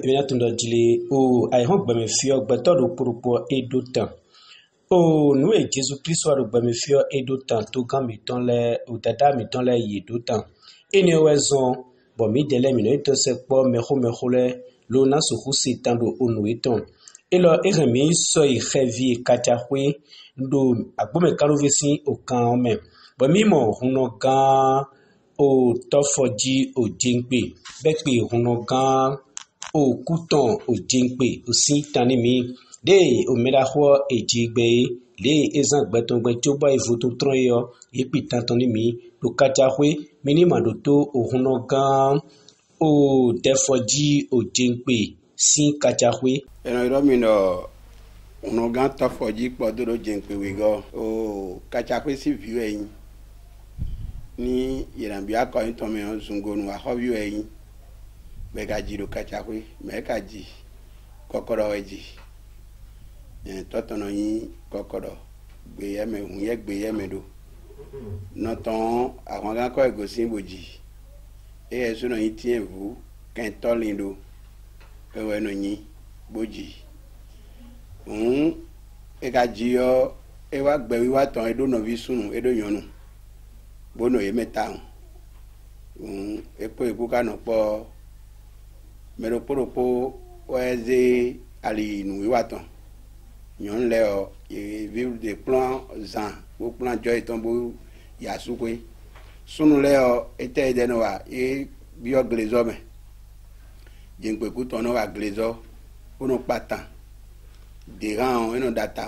Mina tunda jili o ai hon gbame fio gbeto do purpo edo tan o nu e Jésus Christ wa do gbame fio edo tan to kan mi ton le o dada mi ton le yi do tan ene wezon bo mi dele mi no to se po me ho le lo na so husi tan do onu eton elo eremi so i heavy kachahwe do agbome karovesi o kan me bo mi mo huno gan o tofoji o jingpe be pe huno gan o kuton o jingpe o sin tani mi de o mera ho ejigbe le ezan gbeton gbe to ba ifoto tron yo yepi tantoni mi do kachahwe minima do to o huno gan o defoji o jingpe sin kachahwe eno iro mi no uno gan tofoji podoro jingpe we go o kachahwe si view eyin ni yerambi akoyin to me zungonu a ho view eyin bega jiro kachahwe meka ji kokoro eji totono yin kokoro gbe yeme hun ye gbe yeme do no ton àwọn gan ko egosin boji so no yin tien vu kan tolin do ewe no yin boji e ga ji yo e wa gbe wi wa ton edo no vi sunu edo yonu bono ye meta e po eku ka no po mero poropo oeze ali nu wi wa ton yon le o e vivre des plans zan au plan joy tombo ya sukwe sunu le o ete de no wa e bio glezo me jengpe ku ton no wa glezo ono patan de ran eno data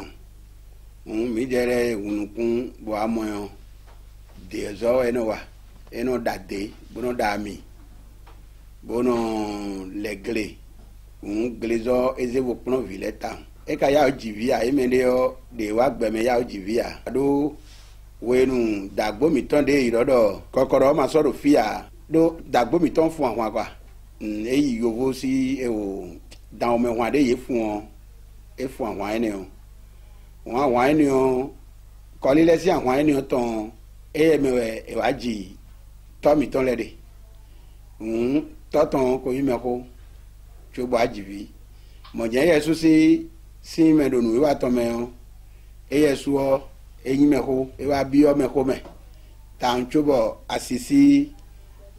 mi jere unukun bo amoyan de zo eno wa eno dade bono dami bono legle glezo ezevo plan vileta e ka ya ojivia e mele o de wa gbeme ya ojivia do wenu dagbo mi ton de irodo kokoro ma so do fia do dagbo mi ton fun àwọn agba e yi yovo si e o dan o me wan de ye fun e fun àwọn ene o won àwọn ene o ko lile si àwọn ene o ton e me e wa ji to mi ton le de toton ko yi me ko chobo ajivi mo je yesu si me do nu wa to me o e yesu o eyin me ko e wa bi o me ko me ta chobo asisi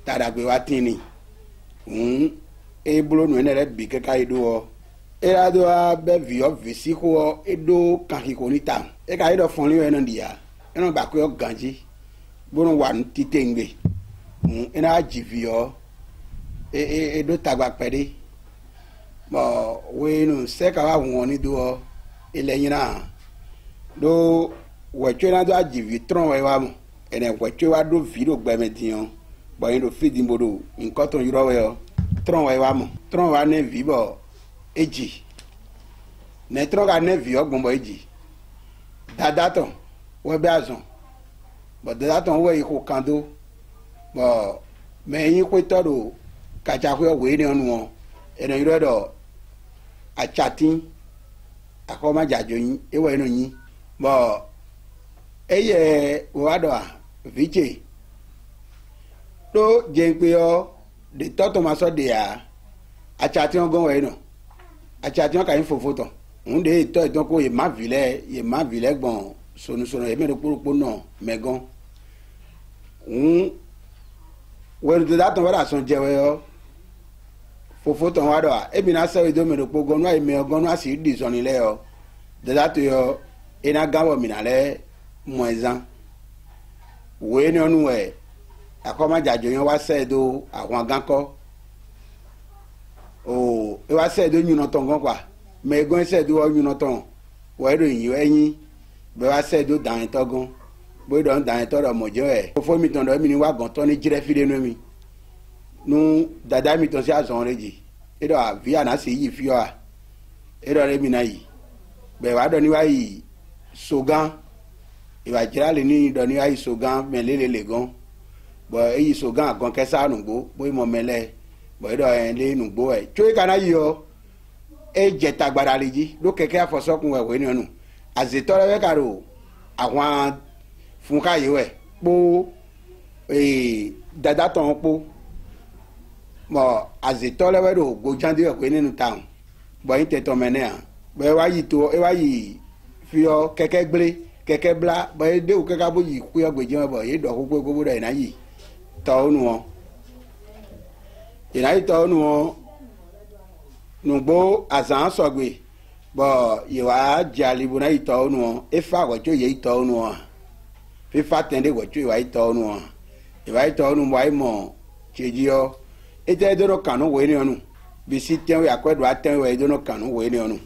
tadagbe wa tini e blo nu ene re bi ke kai do o e ra do a be vi o visi ko o e do kan ki ko ni ta e kai do fon li eno dia eno gba ko ganji bono wa ntitengbe ena ajivi o e do tagba pede mo wenu se ka wa won ni do ile yin na do wecho na do ajivi tron we wa mo ene wecho wa do video gba metian bo yin do feed mbodo nkan ton yuro we o tron we wa mo tron wa ne vibo eji ne tron ga ne vi ogbon bo eji dada ton we be azon bo dada ton we ko kando bo me yin ko toro kachahwe we ni onu ene yuro do achatin akoma jajo yin ewe no yin bo eye wado a viche do jengpe o de toto maso de a achatin ogon we no achatin ka yin fofoto nde to idon ko ye ma vile gbon sonu e me do poropo no megon we do that wada son jewe o fofoto wado a ebi na se do me do pogo no ai me ogon no asi di zoni le o de that yo ina gawo mi na le moezan we ni onu we akoma jajo yan wa se do àwọn ganko o e wa se do nyuno ton gan kwa me gon se do nyuno ton we do yin eyin be wa se do dan to gan bo do dan to ro mojo e fo mi ton do mi ni wa gan to ni jire fi de no mi nu dada mi ton si azon reji e do via na se yi fi o a e do re mi na yi be wa do ni wa yi sogan e wa jira le ni do ni wa yi sogan me le gan bon eyi so gan gon kesa nugbo bo mo mele bo do en le nugbo e cho kana yo e je tagbara leji lo keke afosokun we ni onu azetore we karo àwọn fún káyé we po dada ton po mo azetore we do go jande we nínú town bo yin te to mene a bo wa yi to e wa yi fi o keke gbre keke bla bo de o keke bo yi ku yo gbeje bo yi do ko go do ina yi to nu o ina yi to nu o nugbo azan sogbe bo yiwa jali bu na ito nu e fa go cho ye ito nu o fi fa tende go cho yiwa ito nu o yiwa ito nu wa mo cheji o e te do kanu we ni onu bi si ten we akwedo aten we do no kanu we ni onu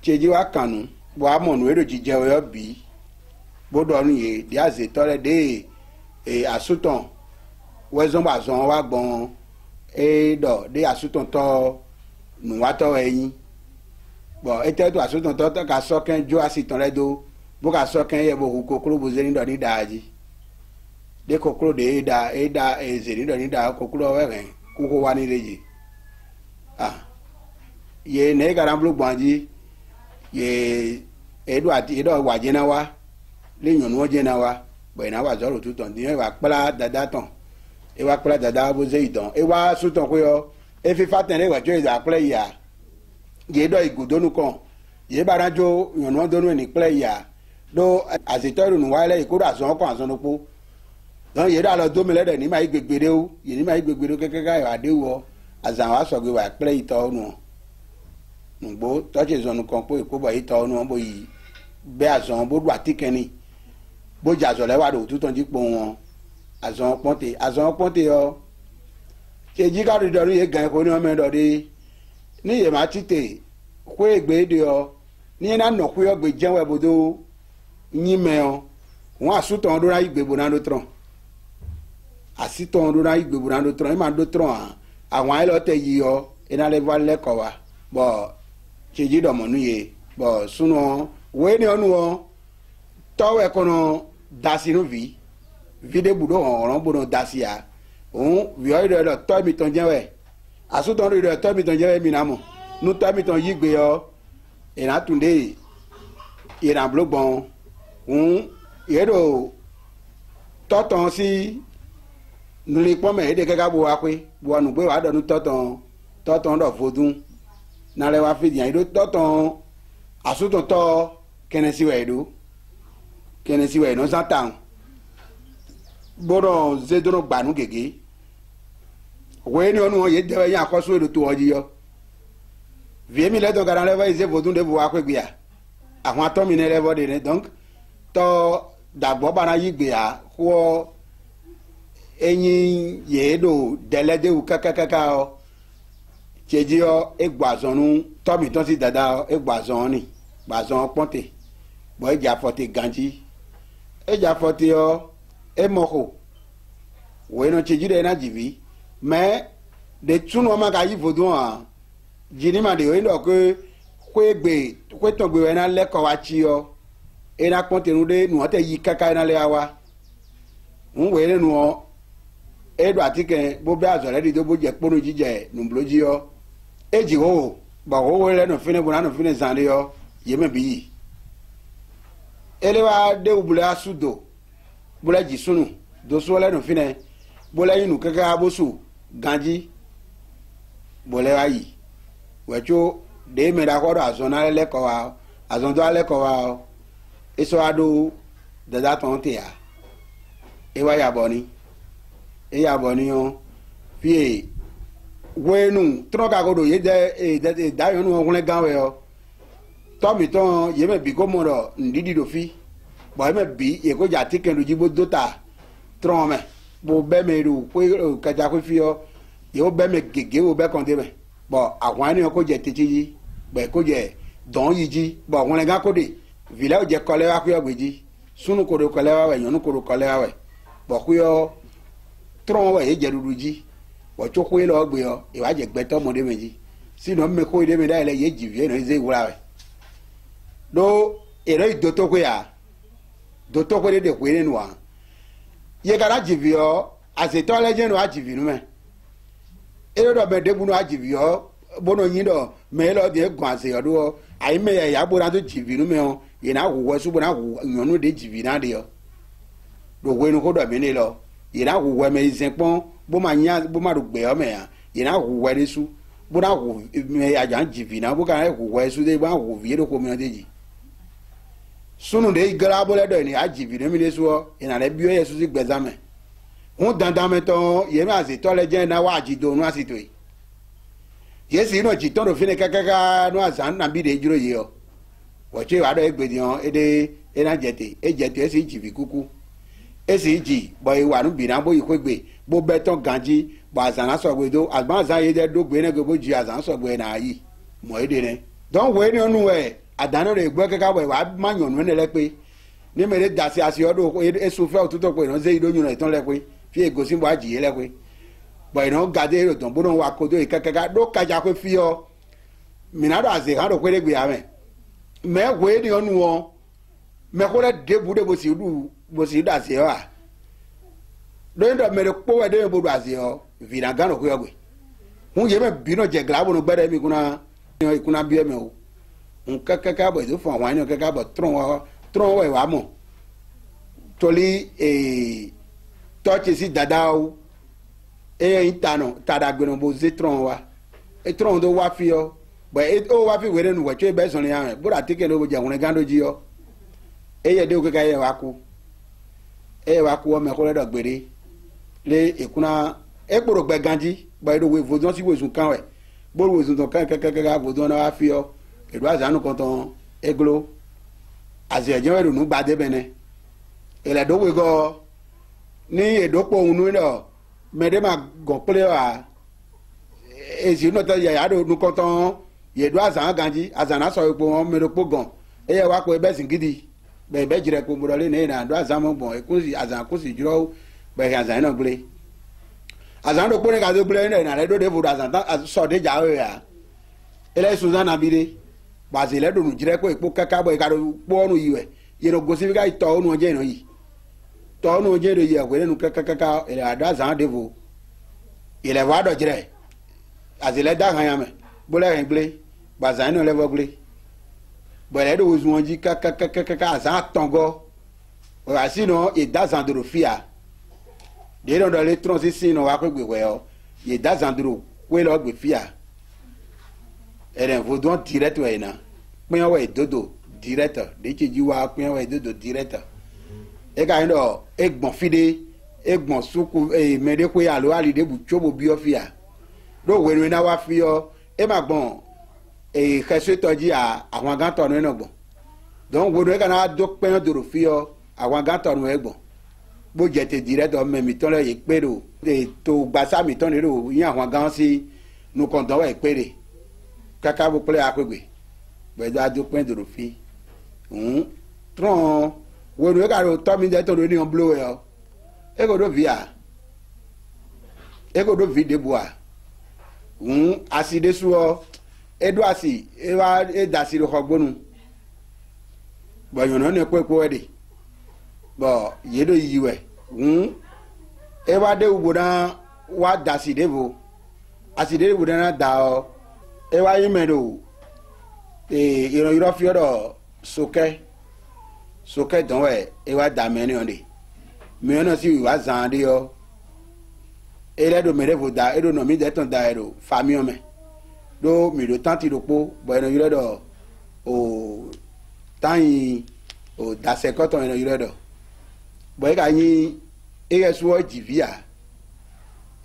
cheji wa kanu bo amo nu ero jije we obi bo do nu ye di aze tore de asuton we zo ba zo wa gbon do de asuton to nu wa to eyin bo ete to asuton to ka so ken jo asiton re do bo ka so ken ye bo kokoro bo zeri do ni daji de kokoro de da zeri do ni da kokoro we ren koko wa ni leji ye ne garamblu gbanji ye edo ati edo wa je na wa le yan nu je na wa bo ina wa zoro tuton din wa pala dada ton e wa pala dada bo ze idon e wa suton ko yo e fi faten re wa jo ida ple ya ye do igudonu kon ye barajo yan nu donu ni ple ya do azitoru nu wa le ikura azon kon azon po don ye da lo do mi le de ni ma igbegbere o ye ni ma igbegbere keke ga yo ade wo azan wa so gbe wa ple ito nu nugbo to je zonu kon po iko bo ito nu bo yi be azon bo du atikeni bo jazo le wa do tuton ji po won azon ponte yo se ji ka do ye gan ko ni o me do de ni ye ma tite ko egbe de yo ni na no ko yo gbe jenwe bodo yin me o won asuton do ra igbe bo na do tron asiton do ra igbe bo na do tron e ma do tron àwọn elo te yi yo ina le va le ko wa bo se ji do mo nu ye bo suno we ni onu o to we kono dasinu vi vide budo oran budo dasia vi o ire to mi ton jewe asuton ire to mi ton jewe mi na mo nu to mi ton yigbe yo ina tunde ina blogbon yero toton si nuli pome ede keka bo wa pe bo anu gbe wa do nu toton do fodun na le wa fi yan do toton asuton to kenesi we no satan bodo zedoro gbanu gege we ni onu ye de yan akoso edo to oji yo vie mi le do garan le va ize vodun de bo wa pe gbe a àwọn atomi ne le vo de donc to dagbo bana yi gbe a ko eyin ye do delede u kakakaka o cheji o egbazonu tomi ton si dada egbazon ni gbazon ponte bo eja forte ganji eja forte o emoko we no cheji de na jivi mais de tunu ma ka yi vodun a jini ma de we ndo ko egbe ko ton gbe we na le ko wa chi o e na ponte nu de nu te yi kaka na le awa we le nu o edo atike bo be azore di do bo je pono jije nu bloji yo eji wo ba wo le no fine bo na no fine zande yo ye me bi elewa de ubule asudo bula ji sunu do so le no fine bola yinu kaka abosu ganji bole wa yi wecho de me da ko azona le ko wa azon do le ko wa eso ado dada ton te ya e wa ya boni yo fie wenu troka godo ye de da yo nu ohun gan we yo to mi ton ye me bi ko mo ro ndidi do fi bo me bi ye ko ja tiken lu jibo dota tron me bo be me ru ko ka ja ko fi yo ye o be me gege o be kon de me bo àwọn ni ko je teji be ko je don yi ji bo ohun gan ko de villa o je kole wa ko yo gbeji sunu ko do kole wa we yonu ko do kole wa we bo ko yo tron we je ruruji wo choko lo gbe yo e wa je gbe to mo de meji sino me ko de me da ile ye ji vie no ze wura we do ero idoto ko ya doto ko de ko ni wa ye kana jivio aseto leje no ajivi nu me ero do be debu no ajivi o bono yin do me lo de gun ase odo ai me ya bo na to jivi nu me o ye na wo su bo na wo yonu de jivi na de o do we nu ko do me ni lo ye na wo me isin pon bo ma do gbe o me ya ye na wo we su bo na wo me ya jan jivi na bo ka wo we su de ba wo vi do ko me de ji sunu de igara bo le do ni ajivi nu mi de su o ina le bi o ye su si gbezame un dandan meton ye ma se to le je na wa ji do nu asito yi ye si no ji to do fine kakaka nu asan na bi de juro ye o wo che wa do egbedi on ede ena jete e si ji bi kuku e si ji bo iwa nu bi na bo ikwegbe bo beton ganji bo asan aso gbe do agban asan ye de do gbe na go bo ji asan aso gbe na yi mo ede ne don we ni onu we adanu re gbo kaka we wa ma yan nu ne le pe ni mere dasi asi odo e so fe otuto pe no ze idonyun na itan le pe fi egosi bo ajiye le pe bo ino gade ro don bo no wa kodo ikekeka do kaja pe fi o minado aze kan do pe gbe ame me we ni onu won me ko le debu de bo si da se wa do ndo mere po we de bo do aze o vina gan ko yogbe hun ye me bi no je glabo no gbere mi kuna bi me o nkekeka bo do fun àwọn ni kekeka bo tron wa mo toli tọ́ọ̀tì sí dada o ìtànà tàdàgbẹ̀rún bó ṣe tron wa tron tó wá fi ọ bọ̀ ó wá fi wẹ̀rẹ̀ nù wẹ̀tsọ́ ibẹ̀ sọ̀rọ̀ yẹn bóra tíkẹ́ ló jẹ́ òun gán lójú yọ dé o kéka yẹ wá kú ọmọ ẹ̀kọ́ lẹ́dọ̀ gbére lé ìkúná ekporo gbẹ ganji bọ̀ èdè wo ìfòdùn sí wòsùn kan wẹ̀ bó wòsùn tó kán kẹ́kẹ́kẹ́ àfòdùn náà wá fi ọ èdè àzánù kan tán eglo àti ẹ̀jẹ̀ wẹ̀rù nù gbadé bẹ̀nẹ̀ ìlẹ̀dọ́wé gọ́ ní èdòpọ̀ òun ní lọ mẹ́rẹ́ máa gàn pé wà èsì náà tẹ́ yàrá òun kọ́ tán yèdò àzàn ganjí àzàn náà sọ ipò wọn mẹ́rẹ́ pọ̀ gàn ẹ̀yẹ wá pé bẹ́ẹ̀ sì gidi bẹ́ẹ̀ bẹ́ẹ̀ jìrẹ̀ pé mọ̀dọ́lé ní ìrìn àdó àzàn mọ̀ bọ̀ àzàn kò sì jùlọ bẹ́ẹ̀ àzàn náà gbélé àzàn tó kpọ́nẹ́ kàdó gbélé ní ìrìn àdó dé fòdò àzàn sọ̀dé jà ó yà ẹlẹ́ sùnzán nàbí dé pàṣẹ lẹ́dọ̀nù jìrẹ́ pé ìpò kẹ́kẹ́ bọ̀ ìkàdó kpọ́nù yìí wẹ̀ yẹn gòsì fi ká ìtọ̀ ọ̀nù ọjẹ́ ìnà yìí tọ́nù ọjẹ́ ìnà yìí ẹ̀wẹ̀rẹ́ nu kẹ́kẹ́kẹ́kẹ́ ìrìn àdó àzàn dé fò ilẹ̀ wà dọ̀ jìrẹ́ àzìlẹ̀ dá hàn yà mẹ́ bólẹ̀ yẹn gbélé gbàzàn náà lẹ́fọ̀ gbélé bọ̀dẹ̀ ẹ̀dọ̀ wòsùn wọn jí kẹ́kẹ́kẹ́kẹ́ àzàn tọ̀ngọ́ wà sínú ìdázàn dòrò fìyà dèédọ̀ dọ̀ lé trọ́n sí sínú wà pé gbèwẹ̀ ọ ìdázàn dòrò wé lọ gbè fìyà ẹ̀rẹ̀ fòdùn direct wẹ̀ iná pínyàwó ìdodo direct dèjì jí wá pínyàwó ìdodo direct ẹ̀ka yín dọ̀ ẹ̀gbọ̀n fìdé ẹ̀gbọ̀n sókò mẹ́ẹ̀dẹ́kọ̀ àlọ́ àlìdébù tsobo bíọ́ fìyà ló wẹ̀nu iná wá fìyọ́ ẹ̀ má gbọ̀n xɛsotɔdzi àwọn agãtɔnu yẹn gbɔn donc wo do yẹ kana do kpɛn doro fi yɔ àwọn agãtɔnu yẹn gbɔn bó jɛte di rɛ tɔ mɛ mitɔn lɛ yẹ kpé do to gbasa mitɔn de do yín àwọn agã si nukɔntɔn wɛ kpé de kaka bó kplɛ akpégbé bɛn do ado kpɛn doro fi trɔn wo do yẹ kana do tɔmi dɛ tɔ do ni wɔn blo yɛ eko do via eko do vi de boa asi de suɔ. Edo asi ewa edasi lo xogbonu bọyọ̀nà ní pẹ́pẹ́ ẹ̀dẹ̀ bọ̀ yédo yiwẹ̀ ewa de ugbo náà wa dasi debo asi de ugbo náà da ọ ewa yi mẹ́do ìrọ̀yìrọ̀ fi ọ̀dọ̀ sókẹ́ dánwẹ̀ ewa da mẹ́rin ọ̀dẹ̀ mẹ́rin náà sì wà zàn dé ọ ẹlẹ́dọ̀ mẹ́rẹ́fò da ẹ̀dọ̀ nọ̀mí dẹ́tàn da ẹ̀dọ̀ fami ọmẹ do mìíràn tanti do kpó bọ̀ ẹ̀nà yìí lọ́dọ̀ o táyìn o dasẹ̀ kọ́tọ̀ ẹ̀nà yìí lọ́dọ̀ bọ̀ ẹ̀ka yín ẹ̀yẹ sọ jìvi à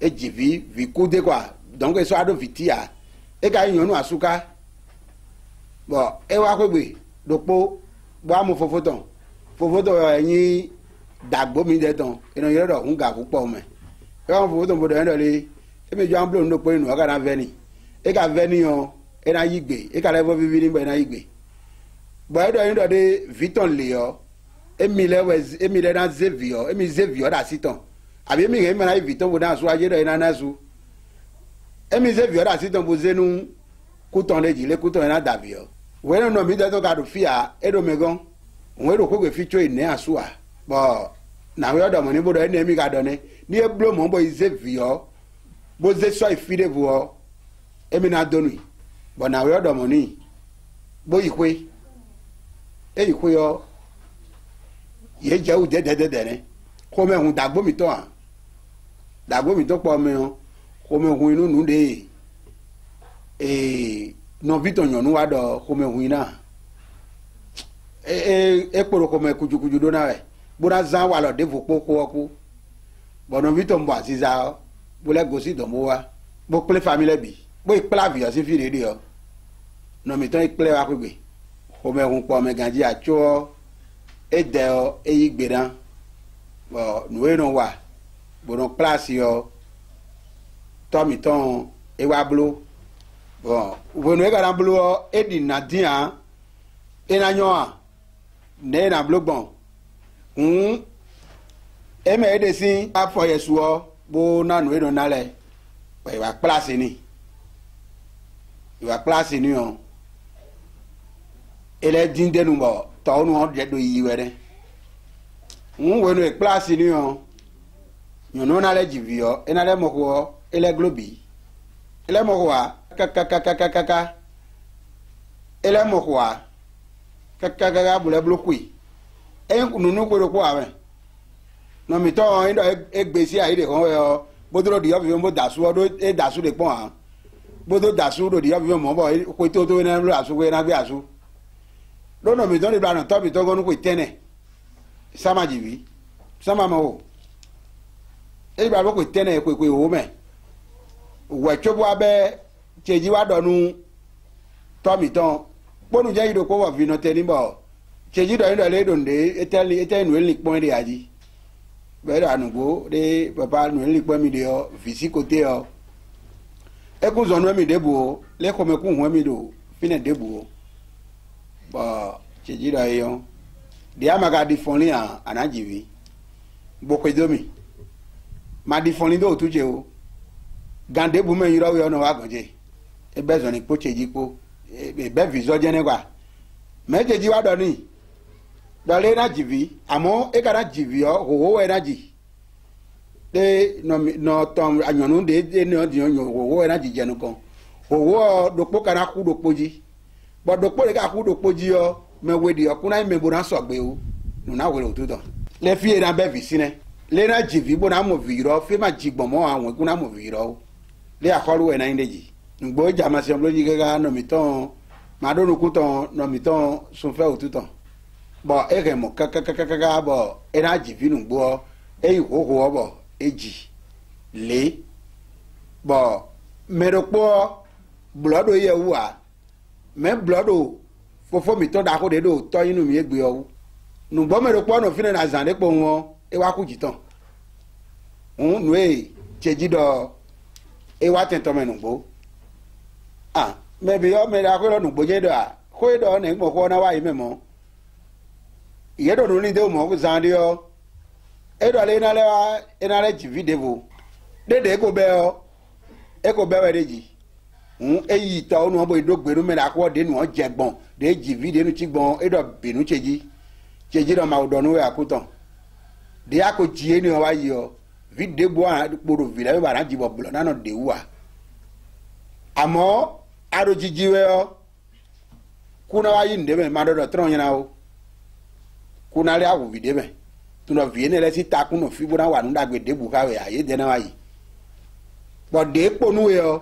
ẹ̀ jìvi vi kúdé kọ́ donc ẹ̀ sọ adó vìtì à ẹ̀ka yín yọ̀nù àsúká bọ̀ ẹ̀ wá pépè do kpó bọ̀ àmú fofotọ̀ ẹ̀yìn dàgbò mi dẹ̀ tán ẹ̀nà yìí lọ́dọ̀ ń gà púpọ̀ mẹ́ ẹ̀ wá fofotọ̀ bọ̀ dọ̀ ẹ̀ lọ́lẹ̀ ẹ̀ mi jọ àmbúlò ní dòkpó inú ọ̀gá náà fẹ́ ni eka venion ena yigbe eka levo vivi ni ena yigbe bo edo yin do de viton le yo emi le na zevio emi zevio da siton abi emi re na viton bo na so aje do ena na su emi zevio da siton bo zenu kuton leji le kuton ena davio we no mi de to ka do fia edo megon won ero ko gbe ficho ine asua bo na we do mo ni bo do ene mi ga do ne ni e blo mo bo ize vio bo ze so ifide bo e mi na do nu bo na we do mo ni bo ikwe e ikwe yo ye je u de ne ko me hun dagbo mi to po me o ko me hun inu nu de no vito nyonu wa do ko me hun na poro ko me kujukuju do na we bona zan wa lo de vo poko oku bono vito mbo asiza bo le gosi do mo wa bo ple family bi bo ipla vi o si fi de o no mi ton iple wa kugbe ko me hun po me ganji acho de o igberan bo nuwe no wa bono place yo to mi ton wa blo bon bono e garan blo di na dia ina nyoa ne na blo bon e me de sin afọ yesu o bo na nuwe no nale pa wa place ni o ele dinde nu bo to nu o de do yi were we no place ni o nyono na le jivio ena le moko ele globi ele moko wa kaka ele moko wa kaka bule blokui nunu gboro ko awe no mi to indo egbesi aide kon yo bodoro di obi mo dasu odo e dasu de pon an bodo dasu do di obi mo bo ko to na lo asu we na gbe asu do no mi don ni blana to mi to gonu ko tene sama jivi sama mo e ba ko tene ko o me we chobo abe cheji wa donu to mi ton ponu je ido ko wo vi no teni bo cheji do ndo le donde etenu eli pon de aji be ra nugo de papa nu eli pon mi de o visi kote o e ku zonu mi de bu le ko me ku hu mi do fine de bu ba cheji do yo de amaga di fonli an anajivi boko domi ma di fonli do tuje o gande bu me yiro yo no wa ganje e bezo ni po cheji po e be viso je ne kwa me cheji wa do ni do le na jivi amo e kara jivi o ho na ji de no tom anyonu de no di ho na ji je no kon ho do po kana ku do poji bo do po le ka ku do poji o me wedi okuna me bo na sogbe o no na we otuto le fi na be vi sine le na jivi bo na mo viro fi ma jigbon mo awon kuna mo viro le akolu we na indeji ngbo jama se bloji ga no mi ton ma do nu ton no mi ton sun fe otuto bo ere mo kaka bo e na jivi nu gbo e ho obo eji le bo me ro po blodo ye wa me blodo fofo mi to da ko de do to inu mi egbe o nu gbo me ro po no fine na zan de po won e wa ku jitan nu e cheji do e wa ten to me nu gbo me bi o me da ko nu gbo je do ko do ne mo ko na wa yi me mo ye do nu ni de mo ku zan de o e do le na le ji video de ko be o e ko be we de ji eyi ta onu obo idogberu me na ko de nu ojegbon de ji video nu chigbon edo binu cheji do ma odonu we akutan de akoji eni o wa yi o video bo an poro vile be bara jibo bulo na no de wa amo aro jiji we o kuna wa yi nde me ma do tron yin na o kuna le awu video me tuno viene le si takun no fi bo na wa nu dagbe de bu ka we aye de na wa yi bo de ponu we o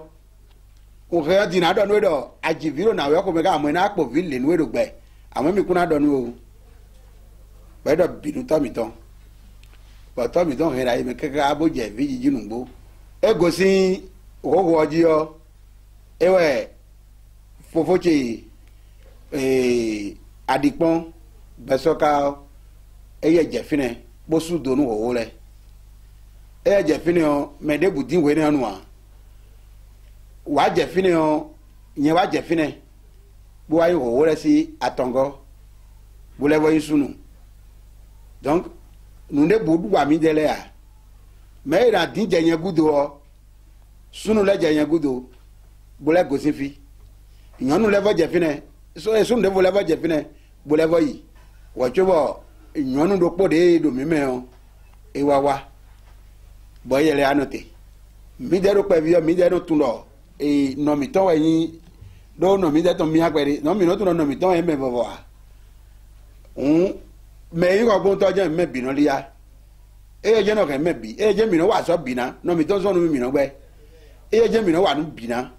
o he di na do no do ajiviro na we ko me ga mo na po ville nu do gbe amo mi kuna do nu o be do binu to mi ton bo to mi don he ra me keka aboje vi jiji nu gbo e go si owo oji o ewe fofoche adipon besoka eye je fine bo su do nu owo le eye je fine o me de budin we na nu a wa je fine o yen wa je fine bo wa yo wo re si atongo bo le wo yisunu donc nu ne budu wa mi dele a me ra din je yen gudo o sunu le je yen gudo bo le go si fi yanu le vo je fine so e sunu de bo le vo je fine bo le vo yi wo chobo yanu do po de do mi me o ewawa bo yele anote mi de ro pe vi mi de ro tun lo no mi ton yin do no mi de ton mi agbere no mi no tun no mi ton e me bobo a me yin ko gbon to je me binu liya e je no ke me bi e je mi no wa so bina no mi ton so no mi no gbe e je mi no wa nu bina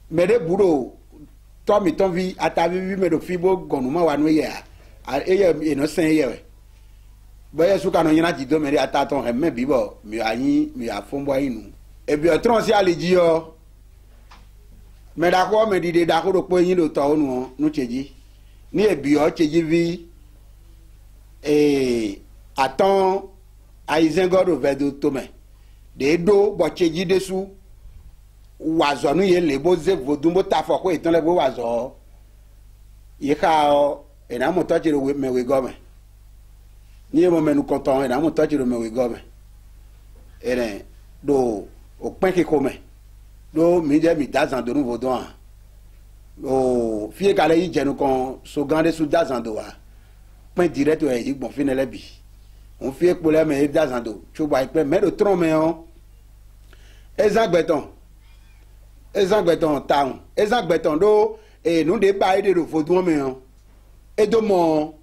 me de buro to mi ton vi atavi vi me do fi bo gonu ma wa nu ye a e ye no sen ye we boye su kanu nyina jido me ata ton he me bi bo mi ayin mi afombo inu e bi otron si aleji yo me da ko me dide da ko ro po yin lo to onu nu cheji ni e bi o cheji vi aton aizen god over do to me de do bo cheji desu wazo nu ye le bo ze vodun bo ta fo ko itan le bo wazo ye ka o ena mo to chiro me we go me ni mo menu content ena mo to chiro me we go me ene do o pen ke ko me do mi je mi dazan do nu vodun o fie kale yi jenu kon so gande su dazan do wa pen direct o yi gbon finele bi on fie pole me dazan do chuba ipe me do tron me on ezagbeton town ezagbeton do nu de ba ide do vodun me on edo mo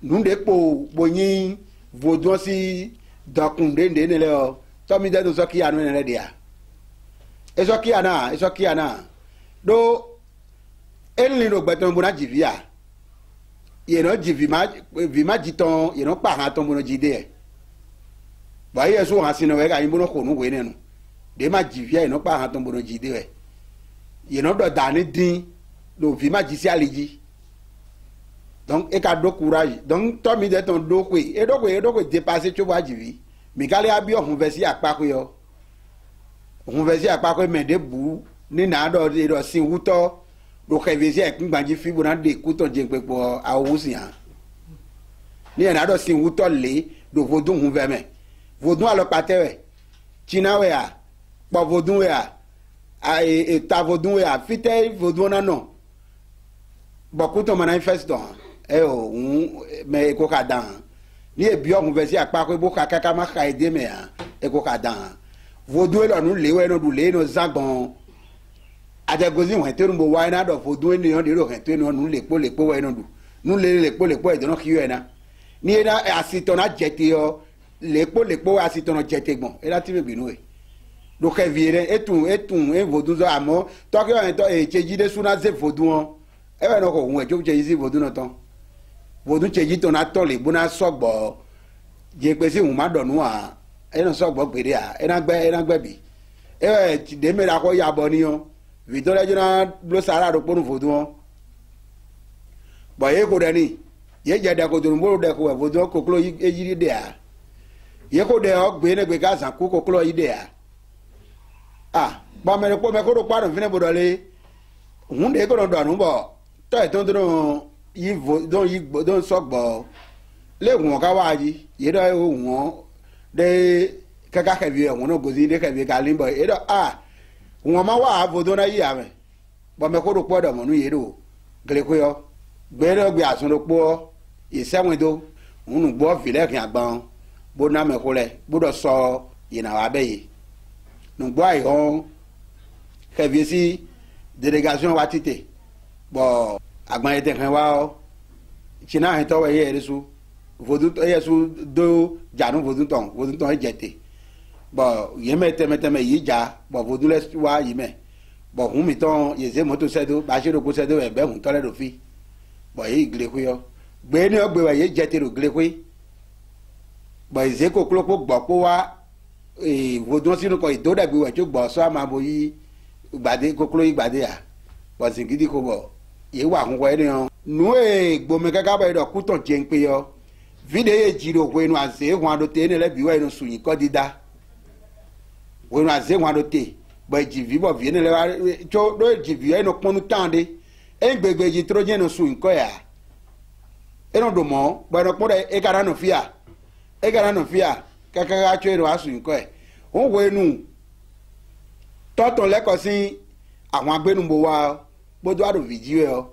nu de po boyin vodun si dokun de ne le o to mi de do so ki anu ne le dia eso ki ana do elni ro gbeton bo na jivia ye no jivi ma jiton ye no pa han ton bo no jide ba ye so han sino we ga yin bo no ko nu we ne nu de ma jivia ye no pa han ton bo no jide we ye no do dani din do vi ma jisi aliji donc e ka do courage donc to mi de ton do ko dépasser cho ba jivi mi kale abi ohun versi apako yo ohun versi apako me de bu ni na do sin wuto do ke versi e kun gbanji fi bo na de ku ton je pepo awusi han ni na do sin wuto le do vodun hun verme vodun alo patewe china we a po vodun we a ta vodun we a fite vodun na no bokuto manifesto o me ko ka dan ni e bi ohun versi apako bo ka kaka ma ka ede me a e ko ka dan vodun lo nu lewe no du le no zagbon ajagozi won te rumbo wa na do vodun ni on de ro hen te no nu lepo we no du nu lepo e do no kiyo na ni na asitona jete yo lepo asitona jete gbon e la ti me binu e do ke viere etun e vodun zo amo to ke on to e cheji de suna ze vodun e we no ko hun e jo cheji si vodun no ton vodun cheji to na to le bona sogbo je pe si hun ma do nu a e no sogbo gbere a e na gbe bi e ti de me ra ko ya bo ni o Victoria jona blo sara ro ponu vodun bo ye ko de ni ye je de ko dun bo de ko vodun ko klo ejiri de a ye ko de o gbe ne gbe ga san ko klo yi de a ba me ko ro parun fine bo dole hun de ko do anu bo to e ton yi don sogbo le won ka wa yi ye do won de kaka ke bi won no gozi de ke bi ka limbo e do won ma wa vodun na yi ame ba me ko ro podo mo nu ye do gele ko yo gbe ro gbe asun ro po isewin do unu gbo vile kin agbon bo na me ko le bo do so yina wa be yi nu gbo ai hon ke bi si délégation wa tite bo agbon ete kan wa o china he to we ye resu vodun to yesu do janu vodun ton jete bo ye mete me yi ja bo vodun le wa yi me bo hun mi ton ye ze moto sedo ba se ro ko sedo e be hun to le do fi bo yi gile ku yo gbe ni o gbe wa ye jete ro gile ku bo ze ko klo po gbo po wa vodun sinu ko ido da gbe wa jo gbo so ama bo yi gbade ko klo yi gbade ya bo sin gidi ko bo ye wa hun ko eni o nu e gbo me kaka ba do ku ton je npe yo vide ye jiro ko enu ase hun ado te ne le bi wa enu suyin ko dida wonu aze wan do te ba jivi bo vie ne le wa cho do jivi eno ponu tande en gbegbe ji trojen no suyin ko ya eno do mo ba no pore e gara no fia kaka ga cho eno asun ko e won wo enu toton le ko sin àwọn agbenu wa bodo ado video e o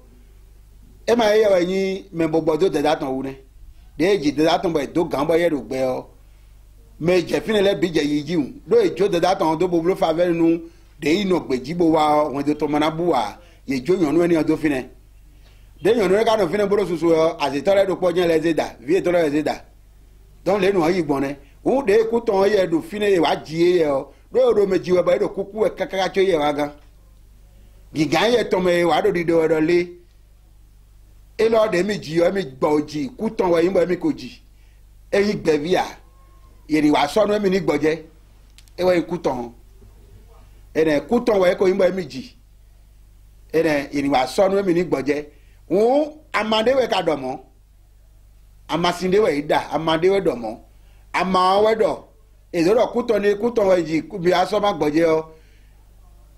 e ma ye wa yin me gbogbo do de datan wu ne de ji dada ton ba do gan ba ye do gbe o me je fini le bi je yi ji un do ejo dada ton do bo fa ve nu de ino gbeji bo wa won do to mana bu wa ye jo yan nu eni do fini de yan nu ka no fini bo susu o azitore do po jen le zeda vie to le zeda don le nu ayi gbon ne o de ku ton ye do fini e wa ji ye o do meji wa ba do kuku e kakaka cho ye wa gan gigan ye to me wa do di do le e lo de mi ji o mi gbo ji ku ton wa yin bo mi ko ji e yi gbe via yeri wa so no mi ni gboje e wa ku ton ene ku ton wa ko yin bo mi ji ene yeri wa so no mi ni gboje o amade we ka do mo amasinde we ida amade we do mo ama we do ezoro ku ton wa ji bi aso ma gboje o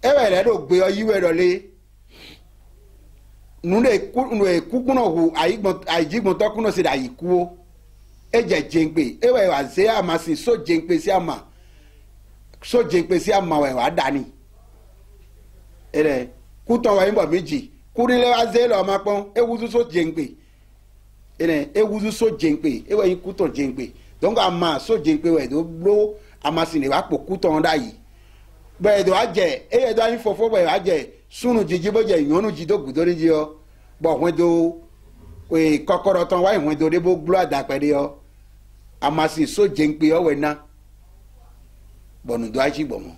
e we le do gbe o yi we do le nune kukuno hu aijigbon to kuno se da yiku eje jengbe ewe wa se amasi so jengbe si ama we wa dani ere kuton wa yimbo meji kurile wa ze lo ma pon ewuzu so jengbe ere ewuzu so jengbe ewe yin kuton jengbe donc ama so jengbe we do blo amasi ne wa po kuton da yi be do aje eye do yin fofo be aje sunu jiji bo je yonu jido gudori ji o bo won do we kokoro ton wa won do de bo glo adapede o amasi so jengbe o we na bonu do aji bomo